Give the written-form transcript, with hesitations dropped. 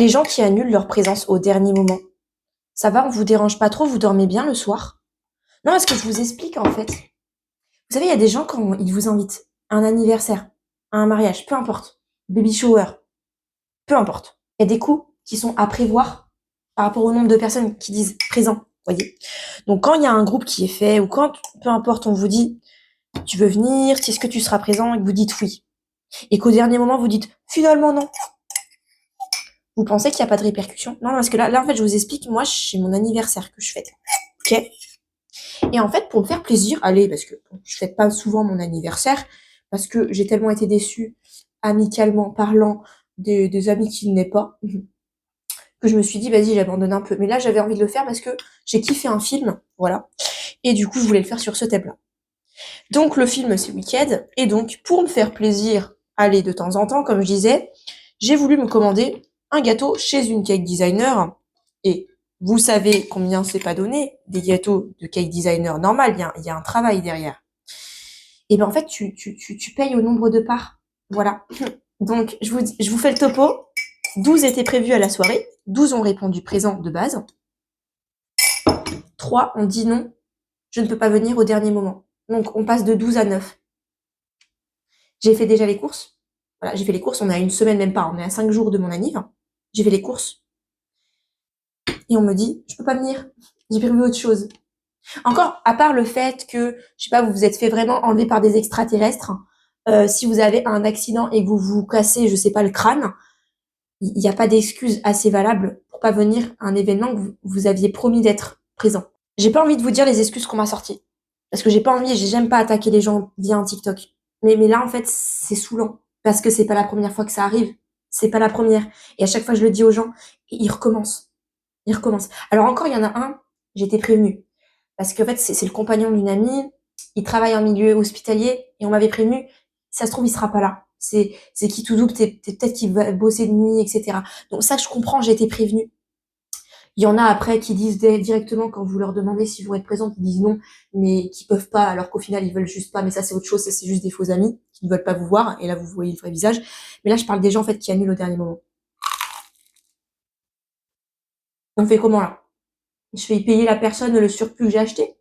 Les gens qui annulent leur présence au dernier moment, ça va, on vous dérange pas trop, vous dormez bien le soir? Non, parce que je vous explique en fait. Vous savez, il y a des gens quand ils vous invitent à un anniversaire, à un mariage, peu importe, baby shower, peu importe. Il y a des coups qui sont à prévoir par rapport au nombre de personnes qui disent présent, voyez. Donc quand il y a un groupe qui est fait ou quand, peu importe, on vous dit tu veux venir, est-ce que tu seras présent et que vous dites oui. Et qu'au dernier moment vous dites finalement non. Vous pensez qu'il n'y a pas de répercussions? Non, parce que là, en fait, je vous explique, moi, c'est mon anniversaire que je fête. Ok? Et en fait, pour me faire plaisir, allez, parce que bon, je fête pas souvent mon anniversaire, parce que j'ai tellement été déçue, amicalement parlant, des amis qui ne pas, que je me suis dit, vas-y, j'abandonne un peu. Mais là, j'avais envie de le faire parce que j'ai kiffé un film, voilà. Et du coup, je voulais le faire sur ce thème-là. Donc, le film, c'est Wicked. Et donc, pour me faire plaisir, allez, de temps en temps, comme je disais, j'ai voulu me commander un gâteau chez une cake designer. Et vous savez combien c'est pas donné, des gâteaux de cake designer normal, il y a un travail derrière. Et ben en fait, tu payes au nombre de parts. Voilà. Donc, je vous fais le topo. 12 étaient prévus à la soirée. 12 ont répondu présent de base. 3 ont dit non, je ne peux pas venir au dernier moment. Donc, on passe de 12 à 9. J'ai fait déjà les courses. Voilà, j'ai fait les courses. On est à une semaine, même pas. On est à 5 jours de mon anniv. J'ai fait les courses. Et on me dit, je peux pas venir. J'ai prévu autre chose. Encore, à part le fait que, je sais pas, vous vous êtes fait vraiment enlever par des extraterrestres, si vous avez un accident et que vous vous cassez, je sais pas, le crâne, il n'y a pas d'excuse assez valable pour pas venir à un événement que vous aviez promis d'être présent. J'ai pas envie de vous dire les excuses qu'on m'a sorties. Parce que j'ai pas envie, j'aime pas attaquer les gens via un TikTok. Mais là, en fait, c'est saoulant. Parce que c'est pas la première fois que ça arrive. C'est pas la première. Et à chaque fois, je le dis aux gens, et ils recommencent. Ils recommencent. Alors encore, il y en a un, j'étais prévenue. Parce qu'en fait, c'est le compagnon d'une amie, il travaille en milieu hospitalier, et on m'avait prévenu, si ça se trouve, il sera pas là. C'est qui tout double, peut-être qu'il va bosser de nuit, etc. Donc ça, je comprends, j'ai été prévenue. Il y en a après qui disent directement, quand vous leur demandez s'ils vont être présents, ils disent non, mais qui peuvent pas, alors qu'au final, ils veulent juste pas, mais ça, c'est autre chose, ça, c'est juste des faux amis, qui ne veulent pas vous voir, et là, vous voyez le vrai visage. Mais là, je parle des gens, en fait, qui annulent au dernier moment. On fait comment, là? Je fais payer la personne le surplus que j'ai acheté?